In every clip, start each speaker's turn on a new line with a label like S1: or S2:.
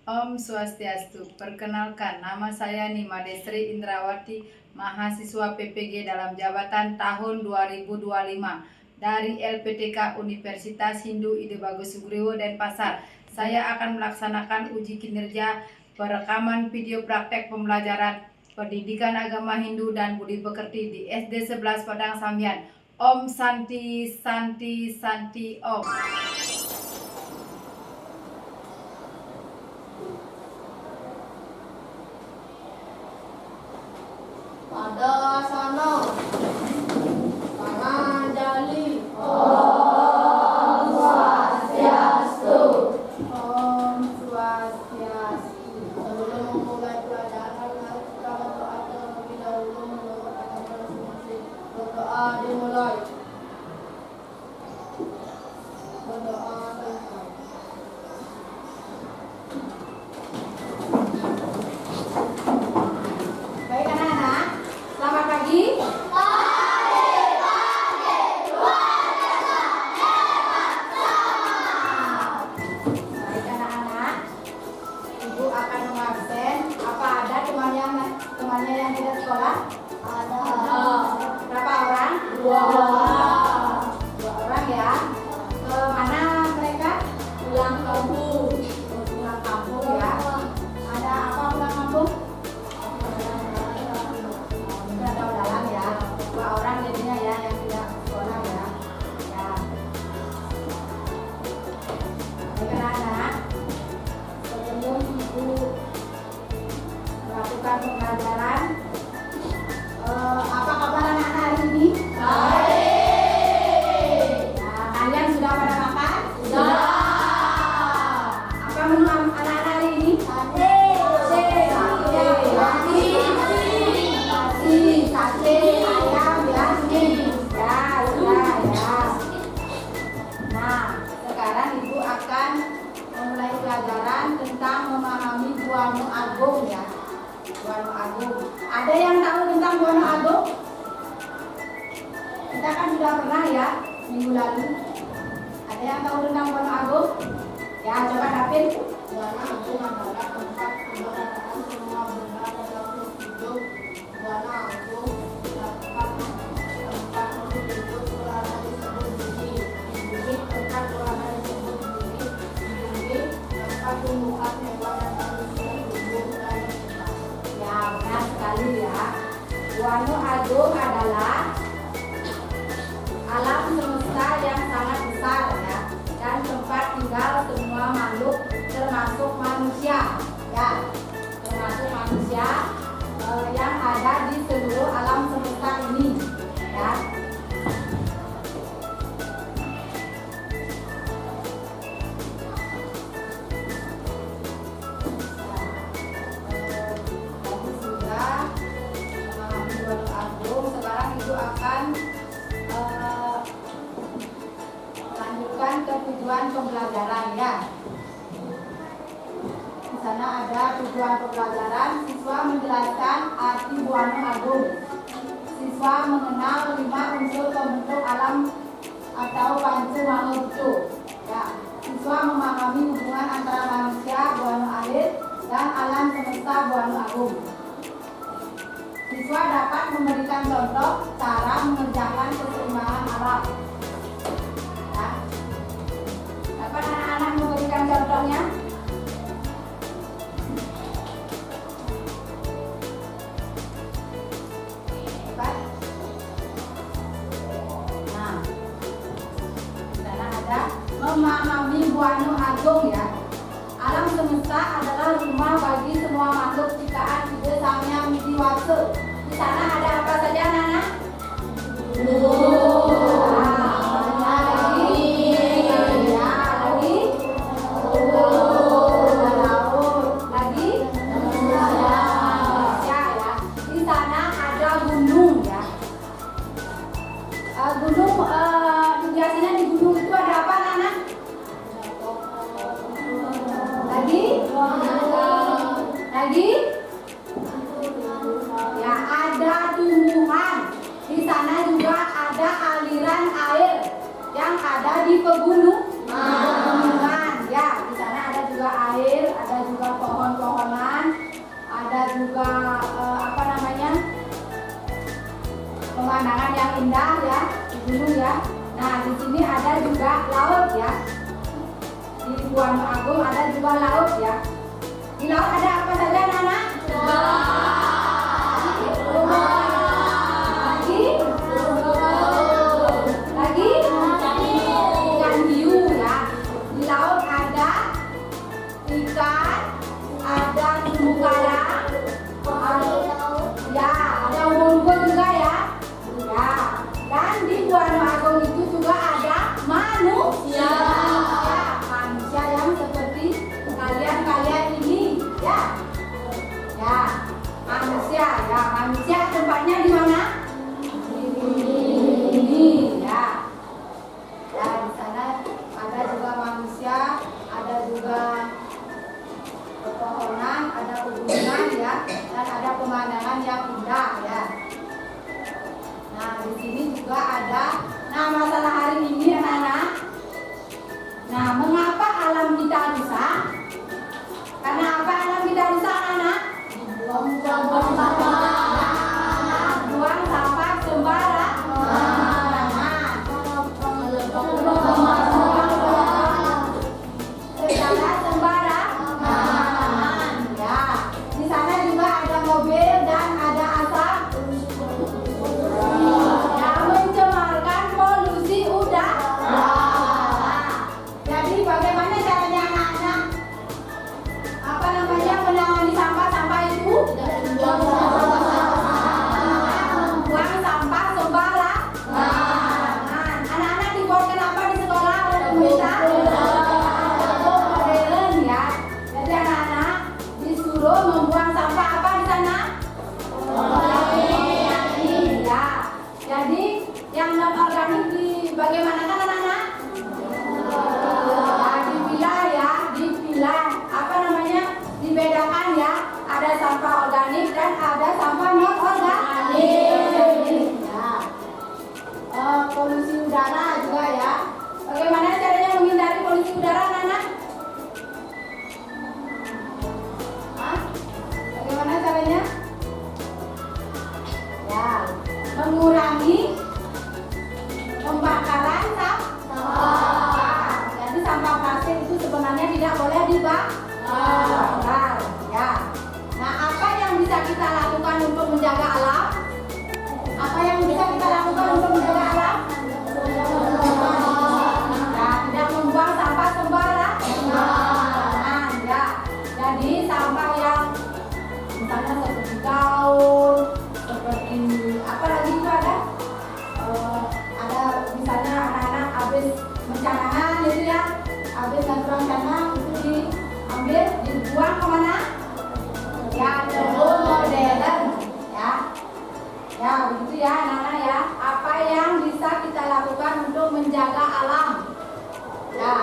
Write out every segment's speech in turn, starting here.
S1: Om Swastiastu. Perkenalkan, nama saya Nima Desri Indrawati, mahasiswa PPG dalam jabatan tahun 2025 dari LPTK Universitas Hindu Ide Bagus Sugriwo Denpasar. Saya akan melaksanakan uji kinerja perekaman video praktek pembelajaran pendidikan agama Hindu dan budi pekerti di SD 11 Padang Sambian. Om Santi Santi Santi Om.
S2: Pada sana tangan jali.
S3: Om Swastiastu.
S2: Om Swastiastu. Sebelum memulai pelajaran, mari kita berdoa terlebih dahulu menurut agama masing-masing. Berdoa dimulai. Berdoa dimulai. Baik anak-anak, selamat pagi. Baik anak-anak, Ibu akan mengabsen. Apa ada temannya yang tidak sekolah?
S3: Ada.
S2: Berapa orang?
S3: 2 orang.
S2: 2 orang ya. Ke mana mereka?
S3: Pulang kampung.
S2: Pulang kampung ya. Ada apa pulang kampung? Sudah tahu dalam ya. 2 orang jadinya ya yang tidak sekolah ya. Ya. Baik anak-anak, sebelum Ibu melakukan pembelajaran, apa kabar anak-anak hari ini?
S3: Baik.
S2: Nah, kalian sudah pada makan?
S3: Sudah.
S2: Apa menu anak-anak hari ini?
S3: Sate.
S2: Sate ayam ya. Ya, sudah ya. Nah, sekarang Ibu akan memulai pelajaran tentang memahami Buana Agung ya. Buana Agung. Ada yang tahu tentang Buana Agung? Kita kan sudah pernah ya minggu lalu. Ada yang tahu tentang Buana Agung? Ya, coba David.
S3: Buana Agung adalah tempat keberadaan semua benda dan makhluk hidup. Buana Agung tempat makhluk hidup berada disebut bumi. Bumi tempat berada disebut bumi. Bumi tempat tumbuhan hewan dan manusia hidup dan berkembang.
S2: Ya, benar sekali ya. Buana Agung adalah alam semesta yang sangat besar ya, dan tempat tinggal semua makhluk termasuk manusia ya, termasuk manusia yang ada di seluruh alam semesta ini ya. Tadi sudah memahami Buana Agung. Sekarang Ibu akan lanjutkan ke tujuan pembelajaran ya. Di sana ada tujuan pembelajaran. Siswa menjelaskan arti Buana Agung. Siswa mengenal 5 unsur pembentuk alam atau panca mahuttu. Ya. Siswa memahami hubungan antara manusia, Buana air, dan alam semesta Buana Agung. Siswa dapat memberikan contoh cara mengerjakan keseimbangan alam. Ya. Dapat anak-anak memberikan contohnya? Dapat? Nah, di sana ada memahami Buana Agung ya. Alam semesta adalah rumah bagi semua makhluk ciptaan ide Sang Hyang Widi-Wasa. Di sana ada apa saja anak-anak? Lagi. Ya, lagi. Laut. Lagi? Ya, ya. Di sana ada gunung ya. Gunung, biasanya di gunung itu ada apa anak-anak? Lagi? Lagi? Ya, ada tumbuhan. Di sana juga ada aliran air yang ada di pegunungan. Ya, di sana ada juga air, ada juga pohon-pohonan, ada juga pemandangan yang indah ya, di gunung ya. Nah, di sini ada juga laut ya. Di Buana Agung ada juga laut ya. Di laut ada apa saja, anak-anak? Lagi? Ikan hiu ya. Di laut ada ikan, ada terumbu karang, ya, ada ubur-ubur juga ya. Ya, dan di Buana Agung itu juga ada manusia. Ya, manusia yang seperti kalian ini ya. Ya, manusia ya. Manusia tempatnya di mana? Ini ya. Ya, di sana ada juga manusia, ada juga pepohonan, ada pegunungan ya, dan ada pemandangan yang indah ya. Nah, di sini juga ada. Nah, masalah hari ini anak-anak. Nah, mengapa alam kita rusak? Karena apa alam kita rusak, anak? Buang sampah sembarangan. Secara sembarangan. Ya, di sana juga ada mobil dan ada asap yang mencemarkan polusi udara. Jadi bagaimana caranya anak-anak menangani sampah-sampah itu? Buang sampah sembarangan. Anak-anak dibuatkan apa di sekolah oleh pemerintah? Modern ya. Jadi anak-anak disuruh membuang sampah apa di sana? Ya. Jadi yang non organik bagaimana kan anak-anak? Dipilah ya, dipilah. Dibedakan ya. Ada sampah organik dan ada sampah non organik. Ya. Polusi udara juga ya. Bagaimana caranya menghindari polusi udara, anak-anak? Bagaimana caranya? Ya, mengurangi pembakaran sampah. Jadi sampah plastik itu sebenarnya tidak boleh dibakar. Ya. Nah, apa yang bisa kita lakukan untuk menjaga alam? Apa yang bisa kita lakukan untuk menjaga alam? Ya, tidak membuang sampah sembarangan. Ya. Jadi sampah yang misalnya seperti gaun, seperti apa lagi itu ada misalnya anak-anak habis mencanangan gitu ya, habis natural canang itu diambil, dibuang kemana? Ya, tebung modern ya. Ya, begitu ya anak-anak ya. Apa yang bisa kita lakukan untuk menjaga alam? Ya.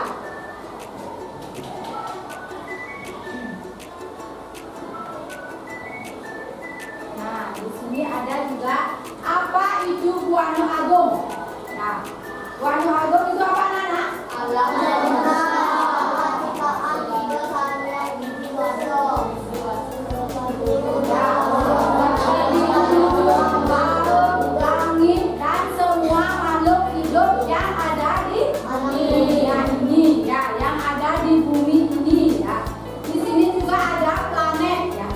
S2: Nah, di sini ada juga apa itu Buana Agung. Nah, Buana Agung itu apa, anak-anak?
S3: Alam
S2: langit dan semua makhluk hidup yang ada di dunia ini ya, yang ada di bumi ini ya. Di sini juga ada planet ya,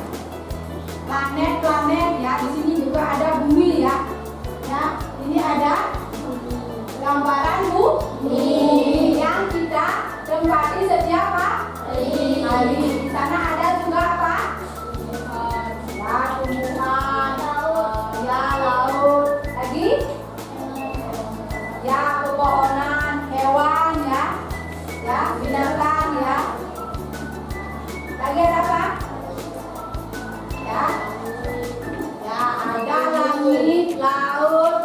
S2: planet ya. Di sini juga ada bumi ya. Ya, ini ada gambaran bumi yang kita tempati setiap hari. Di sana ada juga apa? Ya, tumbuhan, ya laut, lagi ya pepohonan, hewan ya, ya binatang ya. Lagi ada apa? Ya, ya ada langit, laut,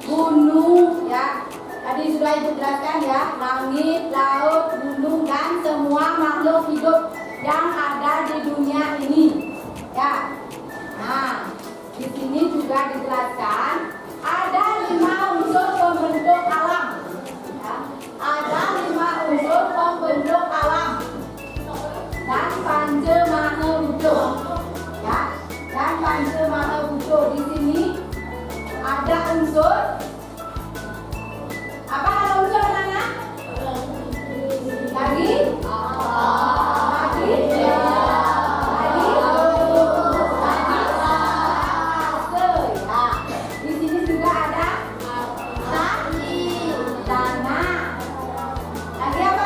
S2: gunung ya. Tadi sudah ibu jelaskan ya, langit, laut, gunung dan semua makhluk hidup yang ada di dunia ini. Ya. Nah, di sini juga dijelaskan ada 5 unsur pembentuk alam. Ya. Ada 5 unsur pembentuk alam. Dan Panca Maha Buddho. Ya, dan Panca Maha Buddho di sini ada unsur apa? Ada unsur anak-anak? Lagi? Di sini juga ada tanah. Lagi apa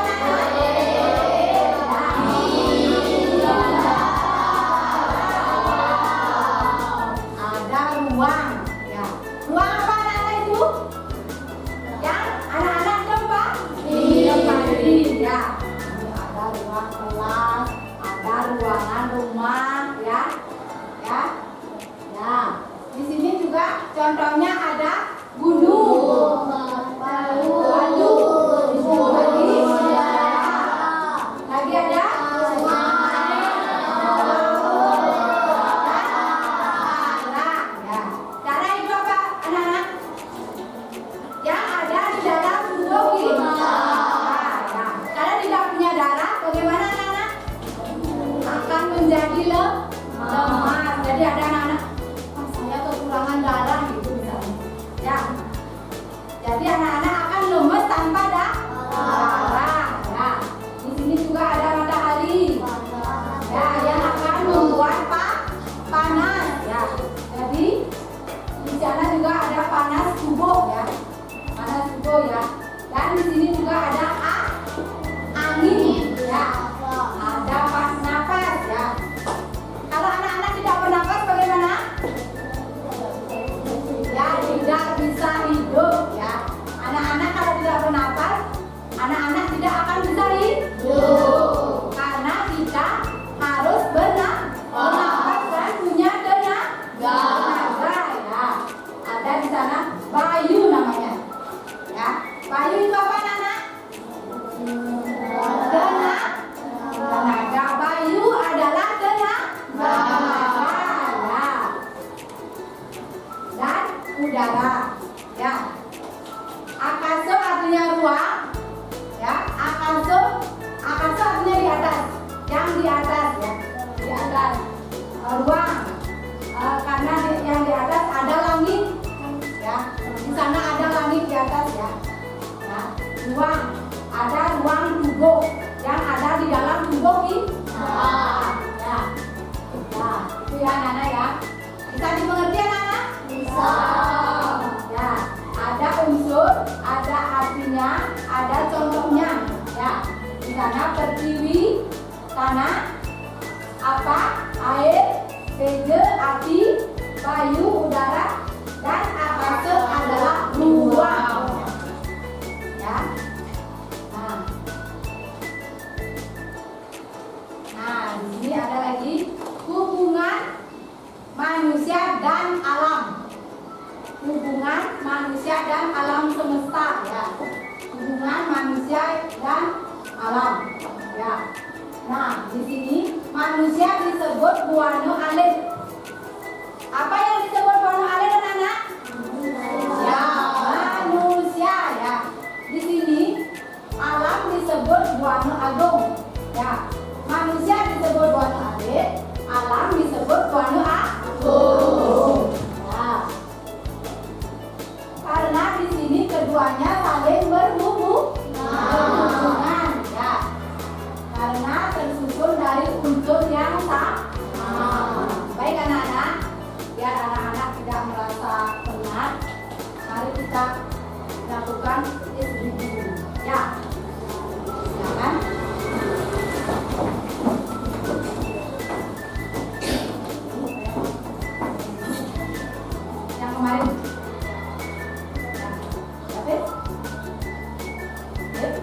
S2: ada ruang. Ya. Ruang apa anak itu? Yang anak-anak tempat? Ya. Ada ruang kelas, ada ruangan rumah, ya. Ya. Ya. Di sini juga contohnya ada gunung. Lagi ada darah itu apa anak-anak? Yang ada di dalam tubuh kita. Kalau tidak punya darah, bagaimana anak-anak? Akan menjadi lemah. Jadi ada anak-anak, saya kekurangan darah gitu misalnya. Ya. Jadi anak-anak akan lemes tanpa darah. Ya. Di sini juga ada matahari. Ya, yang akan membuat panas. Ya. Jadi di sana juga ada panas tubuh ya. Panas tubuh ya. Dan di sini juga ada angin ya. Ada nafas ya. Kalau anak-anak tidak bernafas bagaimana? Ya, tidak bisa hidup ya. Anak-anak kalau tidak bernafas, anak-anak tidak akan bisa hidup. Karena kita harus bernafas dan punya tenaga ya. Ada di sana bayu namanya. Ya, bayu itu apa anak-anak? Tenaga. Bayu adalah tenaga ya. Dan udara ya. Akasa artinya ruang ya. Akasa artinya di atas, yang di atas ya, di atas ruang. Karena yang di atas ada langit ya. Di sana ada langit di atas ya. Nah, ruang, ada ruang tubuh yang ada di dalam tubuh kita. Ya. Nah, itu ya anak-anak ya. Bisa dimengerti anak-anak? Bisa. Ya, ada unsur, ada artinya, ada contohnya. Ya, di sana pertiwi, tanah, apa? Air, teja, api, bayu, udara, dan akasa adalah ruang. Ya. Nah, di sini ada lagi hubungan manusia dan alam. Hubungan manusia dan alam semesta ya. Hubungan manusia dan alam ya. Nah, di sini manusia disebut buana alit. Apa yang disebut buana alit anak-anak? Ya, manusia ya. Di sini alam disebut buana agung ya. Manusia disebut buana alit, alam disebut buana agung. Ya. Karena di sini keduanya saling berhubungan ya. Karena tersusun dari unsur yang sama. Baik anak-anak, biar anak-anak tidak merasa penat, mari kita lakukan SDGs ya. Silakan. Yang kemarin. Dapat? Dapat?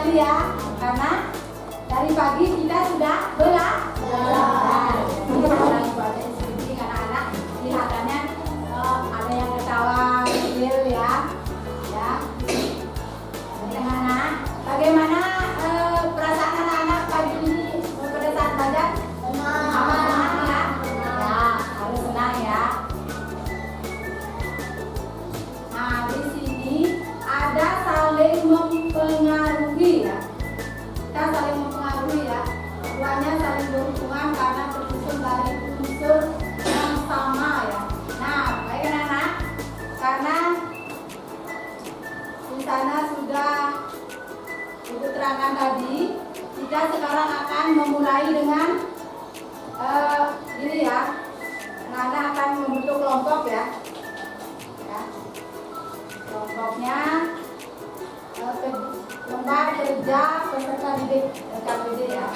S2: tadi ya, karena dari pagi kita sudah belajar. Orang tuanya di anak-anak kelihatannya ada yang ketawa kecil ya. Ya. Bagaimana perasaan anak-anak pagi ini pada saat belajar? Senang ya? Ya, harus senang ya. Nah, di sini ada saling mempengaruhi ya. Kita saling mempengaruhi ya. Keduanya saling berhubungan karena tersusun dari unsur yang sama ya. Nah, baik anak-anak, karena di sana sudah Ibu terangkan tadi, kita sekarang akan memulai dengan ini ya. Anak-anak akan membentuk kelompok ya. Ya. Kelompoknya lembar kerja peserta didik KPD ya.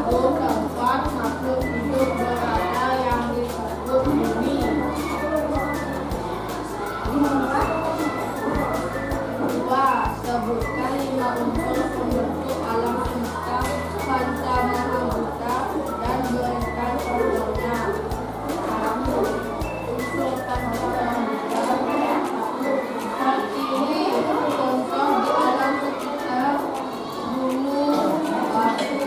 S3: yaitu tempat makhluk hidup berada yang disebut bumi. 2. Sebutkan 5 unsur pembentuk alam semesta panca mahabhuta dan berikan contohnya. 1. Unsur panca mahabhuta. Terpilih contoh di alam sekitar gunung, batu,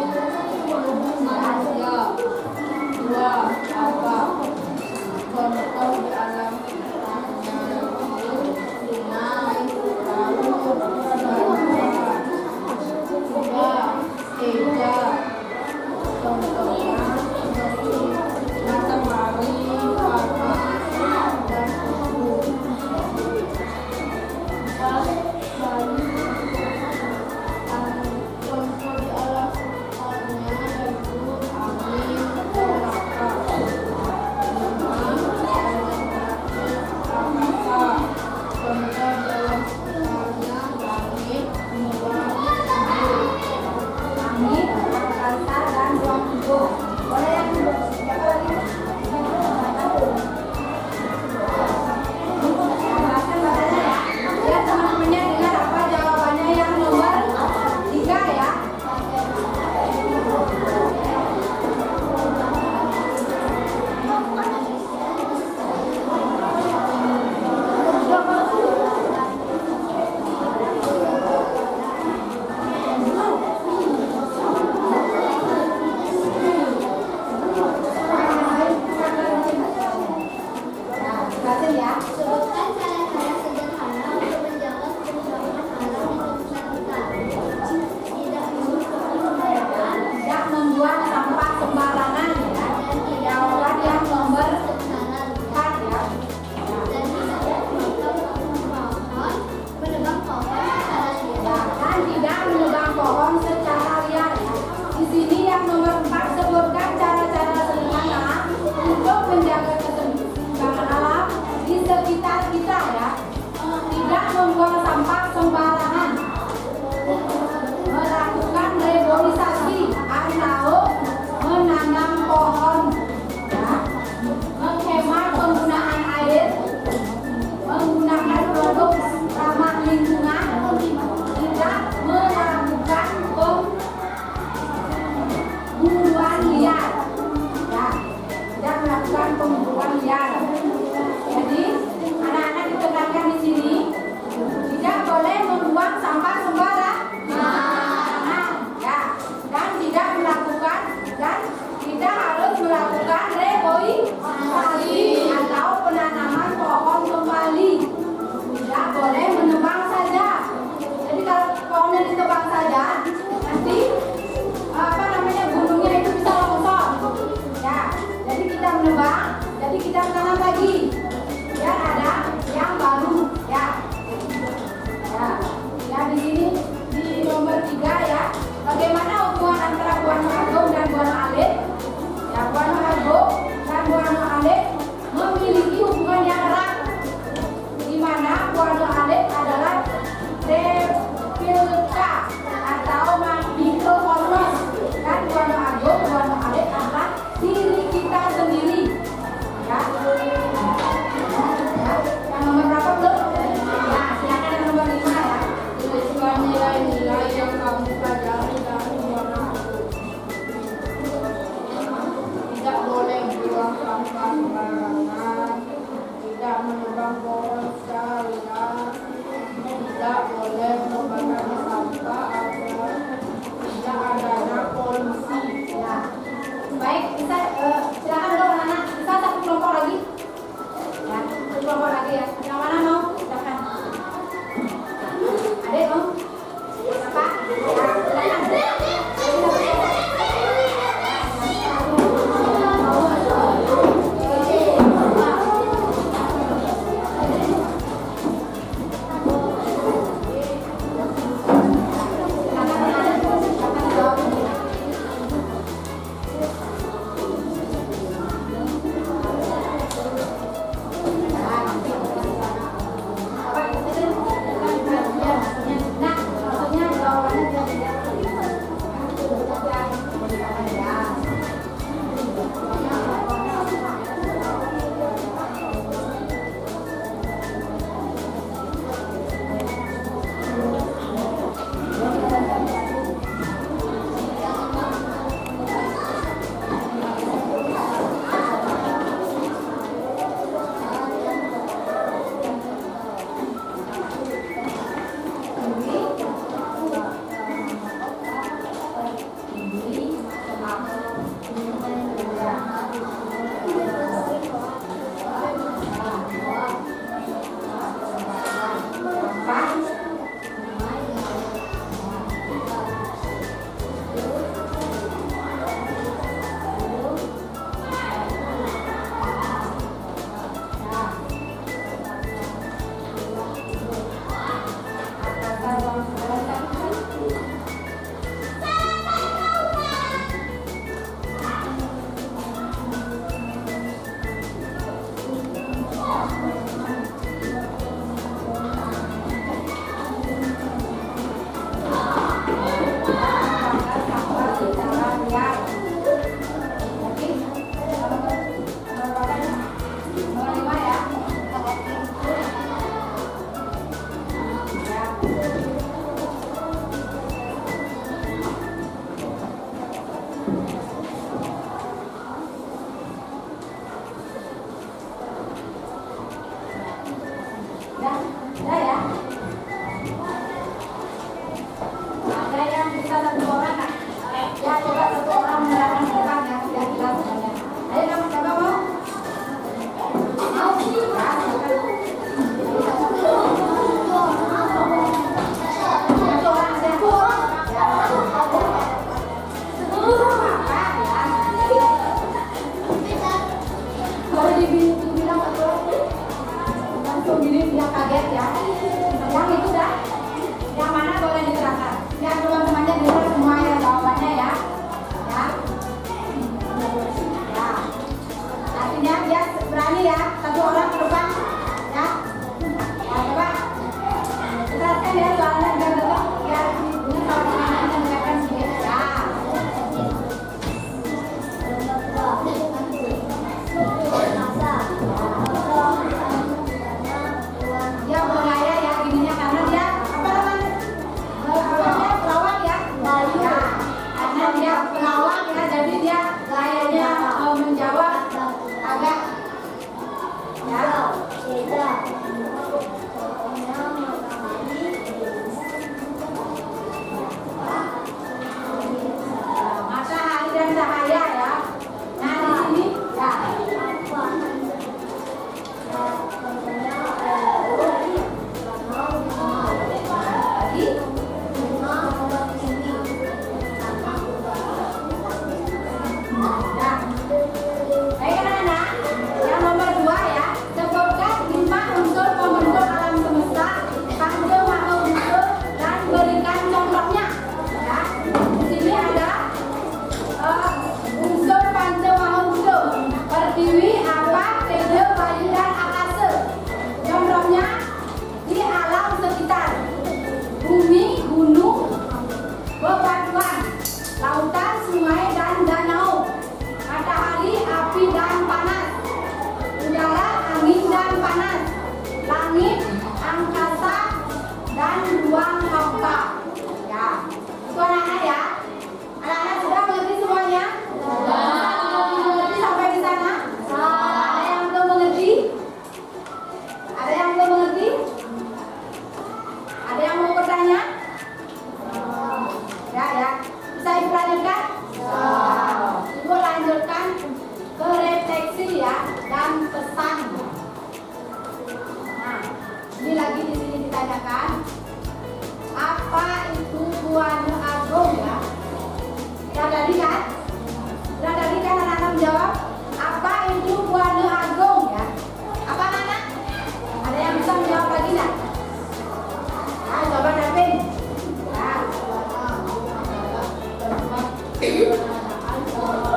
S2: Semua